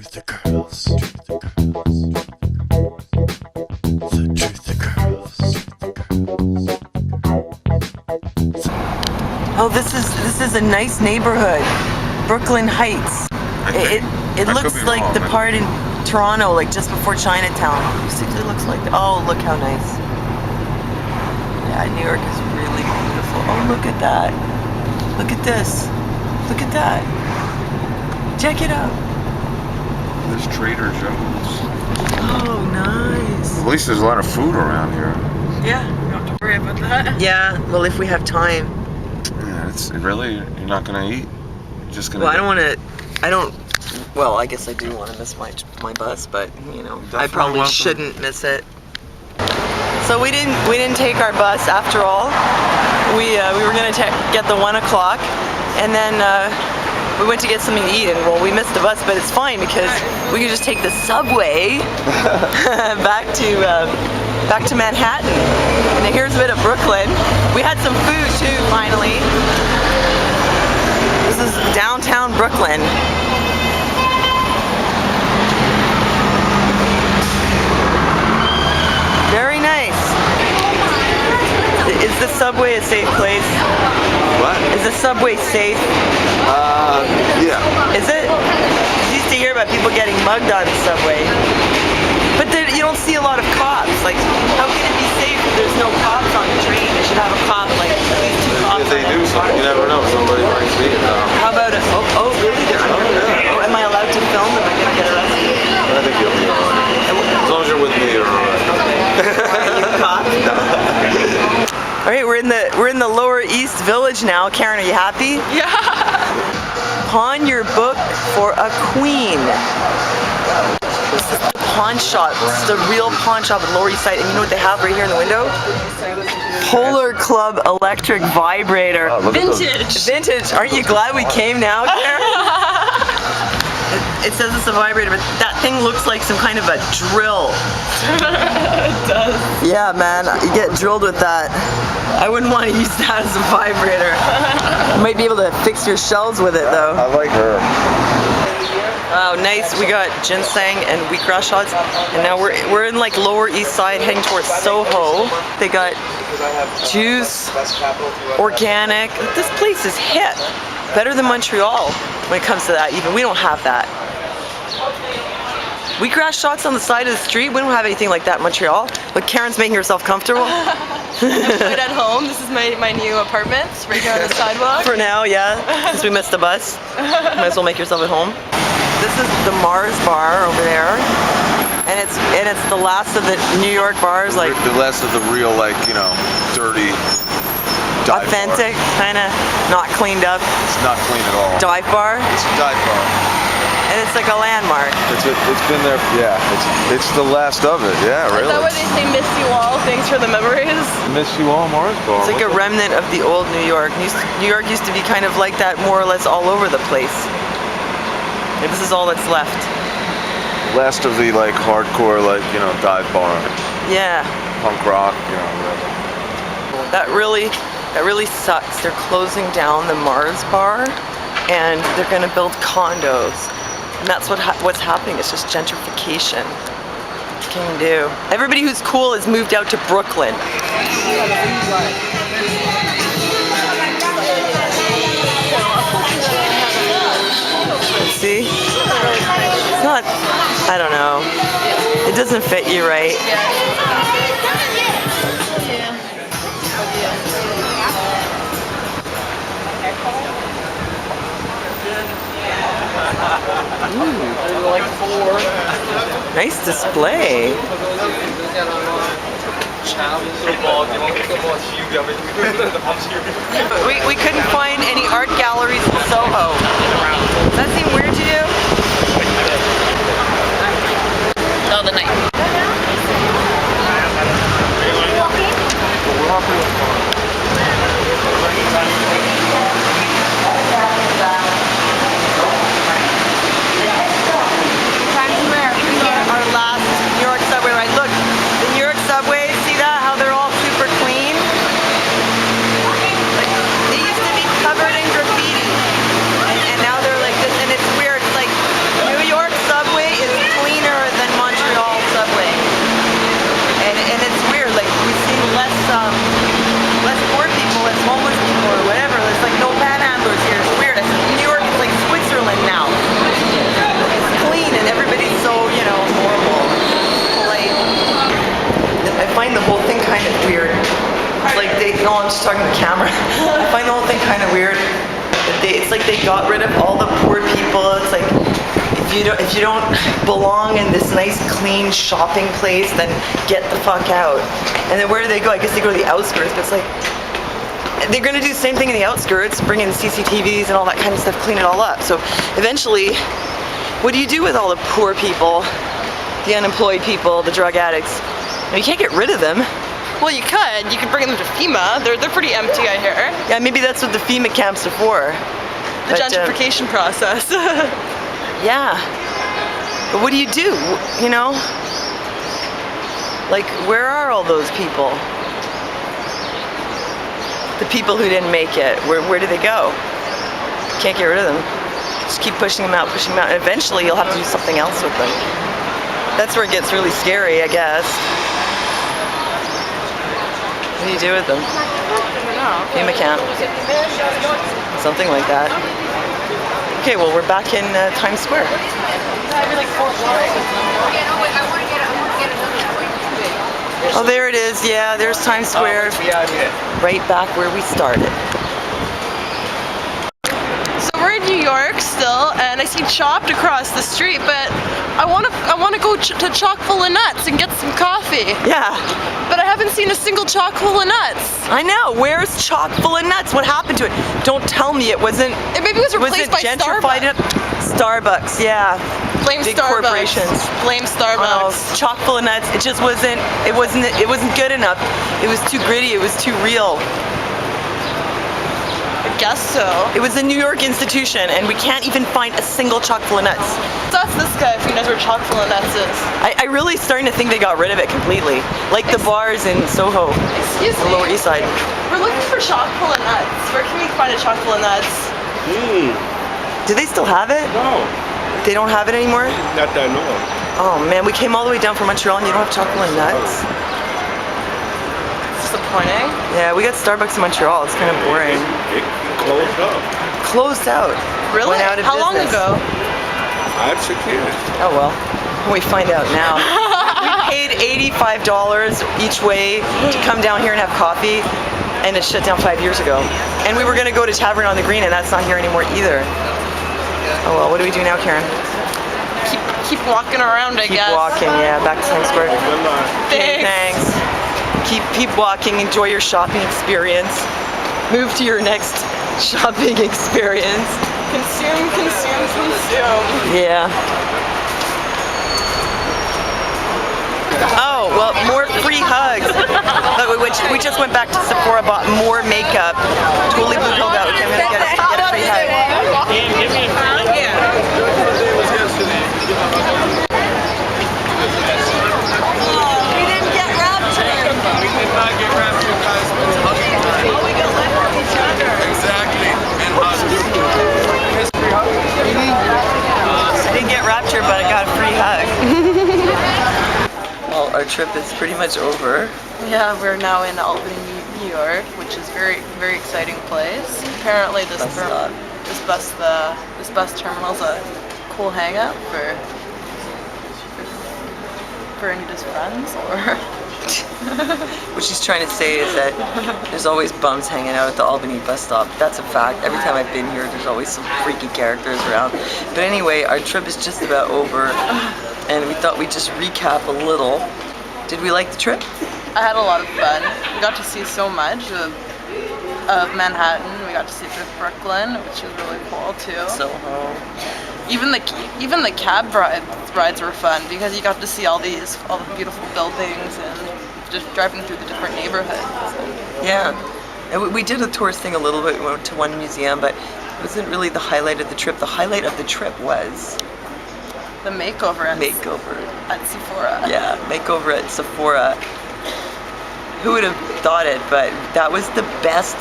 truth occurs. The truth occurs. Oh, this is a nice neighborhood, Brooklyn Heights. It looks like the part in Toronto, like just before Chinatown. It looks like. Oh, look how nice. Yeah, New York is really beautiful. Oh, look at that. Look at this. Look at that. Check it out. There's Trader Joe's. Oh, nice. At least there's a lot of food around here. Yeah. You don't have to worry about that. Yeah. Well, if we have time. Yeah, it's really, you're not gonna eat. You're just gonna. Well, I don't. Well, I guess I do want to miss my bus, but you know, I probably shouldn't miss it. So we didn't take our bus after all. We were gonna get the 1 o'clock, and then we went to get something to eat, and well, we missed the bus, but it's fine because we could just take the subway back to Manhattan. And here's a bit of Brooklyn. We had some food too, finally. This is downtown Brooklyn. Very nice. Is the subway a safe place? What? Is the subway safe? Yeah. Is it? I used to hear about people getting mugged on the subway. But you don't see a lot of cops. Like, how can it be safe if there's no cops on the train? They should have a cop, like, at least 2 cops. If they do something, you never know. Somebody might see it though. How about it? Oh, really? Oh, am I allowed to film? Am I gonna get arrested? I think you'll be alright. As long as you're with me, you're alright. Are you a cop? All right, we're in the Lower East Village now. Karen, are you happy? Yeah. Pawn your book for a queen. This is the pawn shop. This is the real pawn shop in Lower East Side. And you know what they have right here in the window? Polar Club electric vibrator. Oh, Vintage. Vintage. Aren't you glad we came now, Karen? It says it's a vibrator, but that thing looks like some kind of a drill. It does. Yeah, man, you get drilled with that. I wouldn't want to use that as a vibrator. You might be able to fix your shelves with it, though. I like her. Oh, nice. We got ginseng and wheatgrass shots, and now we're in like Lower East Side, heading towards Soho. They got juice, organic. This place is hip. Better than Montreal when it comes to that. Even we don't have that. Wheatgrass shots on the side of the street. We don't have anything like that in Montreal. But Karen's making herself comfortable. I'm right at home. This is my new apartment, right here on the sidewalk. For now, yeah. Since we missed the bus, might as well make yourself at home. This is the Mars bar over there, and it's the last of the New York bars, like The last of the real, like, you know, dirty, dive authentic, kind of not cleaned up bar. It's not clean at all. dive bar, It's a dive bar. and it's like a landmark. It's been there. Yeah. It's the last of it. Yeah, really. Is that why they say miss you all? Thanks for the memories. Miss you all, Mars bar. It's like a remnant of the old New York. New York used to be kind of like that, more or less all over the place. And this is all that's left. Last of the like hardcore, like, you know, dive bar, Yeah, punk rock, you know. Whatever. that really sucks. They're closing down the Mars bar, and they're gonna build condos. And that's what's happening. It's just gentrification. What can you do? Everybody who's cool has moved out to Brooklyn. See? It's not, I don't know. It doesn't fit you right. Ooh, like 4. Nice display. We couldn't find any art galleries in Soho. Does that seem weird to you? Oh, the night. Our last New York subway ride. Look, the New York subway, see that? How they're all super clean? Like, they used to be covered in graffiti. And now they're like this, and it's weird. It's like she's talking to the camera. I find the whole thing kind of weird. It's like they got rid of all the poor people. It's like if you don't belong in this nice clean shopping place, then get the fuck out. And then where do they go? I guess they go to the outskirts, but it's like they're gonna do the same thing in the outskirts, bring in CCTVs and all that kind of stuff, clean it all up. So eventually, what do you do with all the poor people, the unemployed people, the drug addicts? You can't get rid of them. Well, you could bring them to FEMA. They're pretty empty, I hear. Yeah, maybe that's what the FEMA camps are for. The gentrification process. Yeah. But what do? You know? Like, where are all those people? The people who didn't make it, where do they go? Can't get rid of them. Just keep pushing them out, and eventually you'll have to do something else with them. That's where it gets really scary, I guess. What do you do with them? FEMA camp. Something like that. Okay, well, we're back in Times Square. Oh, there it is. Yeah, there's Times Square. Right back where we started. So we're in New York still, and I see Chopped across the street, but I want to go to Chock full of Nuts and get some coffee. Yeah. But I haven't seen a single Chock full of Nuts. I know. Where's Chock full of Nuts? What happened to it? Don't tell me it wasn't. Maybe it was replaced by gentrified Starbucks. Starbucks, yeah. Blame Big Starbucks. corporations. Blame Starbucks. Oh, Chock full of Nuts. It just wasn't. It wasn't good enough. It was too gritty. It was too real. I guess so. It was a New York institution, and we can't even find a single Chock full of Nuts. So that's this guy if he knows where Chock full of Nuts is. I really starting to think they got rid of it completely. Like the bars in Soho, Excuse the me. Lower East Side. We're looking for Chock full of Nuts. Where can we find a Chock full of Nuts? Do they still have it? No, They don't have it anymore? not that I know of. Oh man, we came all the way down from Montreal and you don't have Chock full of Nuts? Disappointing. Yeah, we got Starbucks in Montreal. It's kind of boring. It closed up. Closed out. Really? Went out of How long business. ago? 5, 6 years. Oh well, we find out now. We paid $85 each way to come down here and have coffee, and it shut down 5 years ago. And we were gonna go to Tavern on the Green, and that's not here anymore either. Oh well, what do we do now, Karen? Keep walking around, I guess. Keep walking, yeah, back to Times Square. Good luck. Thanks. Keep walking, enjoy your shopping experience. Move to your next shopping experience. Consume, consume, consume. Yeah. Oh, well, more free hugs. We just went back to Sephora, bought more makeup. Totally blue pilled out. Okay, I'm gonna get a free hug. We didn't get raptured. We did not get raptured, guys. Oh, we got left with each other. Exactly. And I didn't get raptured, but I got a free hug. Well, our trip is pretty much over. Yeah, we're now in Albany, New York, which is very, very exciting place. Apparently, this bus terminal is a cool hangout for Anita's friends, or. What she's trying to say is that there's always bums hanging out at the Albany bus stop. That's a fact. Every time I've been here, there's always some freaky characters around. But anyway, our trip is just about over, and we thought we'd just recap a little. Did we like the trip? I had a lot of fun. We got to see so much of Manhattan. We got to see Brooklyn, which is really cool too. Soho. Even the cab rides were fun because you got to see all the beautiful buildings and just driving through the different neighborhoods. Yeah. And we did a tourist thing a little bit. We went to one museum, but it wasn't really the highlight of the trip. The highlight of the trip was the makeover at Sephora. Yeah, makeover at Sephora. Who would have thought it? But that was the best.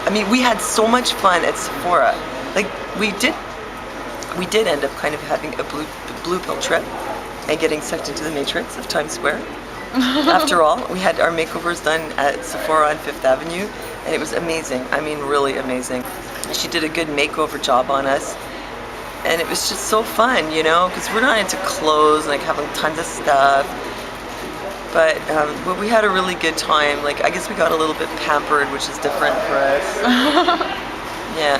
I mean, we had so much fun at Sephora. Like we did end up kind of having a blue pill trip and getting sucked into the matrix of Times Square. After all, we had our makeovers done at Sephora on 5th Avenue, and it was amazing. I mean, really amazing. She did a good makeover job on us, and it was just so fun, you know, because we're not into clothes, like having tons of stuff. But we had a really good time. Like, I guess we got a little bit pampered, which is different for us. Yeah.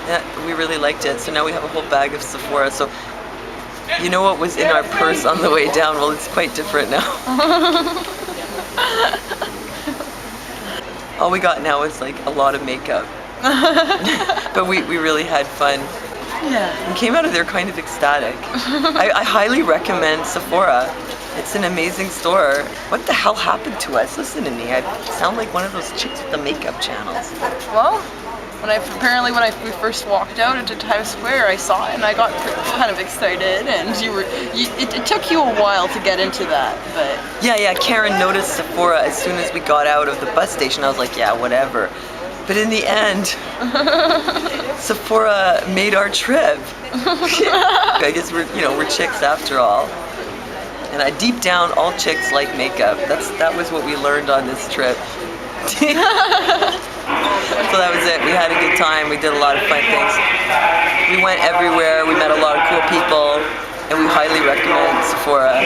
Yeah, we really liked it. So now we have a whole bag of Sephora. So you know what was in our purse on the way down? Well, it's quite different now. All we got now is like a lot of makeup. But we really had fun. Yeah. And came out of there kind of ecstatic. I highly recommend Sephora. It's an amazing store. What the hell happened to us? Listen to me. I sound like one of those chicks with the makeup channels. Well, when we first walked out into Times Square, I saw it and I got kind of excited. And it took you a while to get into that, but Yeah. Karen noticed Sephora as soon as we got out of the bus station. I was like, yeah, whatever. But in the end, Sephora made our trip. I guess we're chicks after all. And deep down, all chicks like makeup. That was what we learned on this trip. So that was it. We had a good time. We did a lot of fun things. We went everywhere. We met a lot of cool people, and we highly recommend Sephora.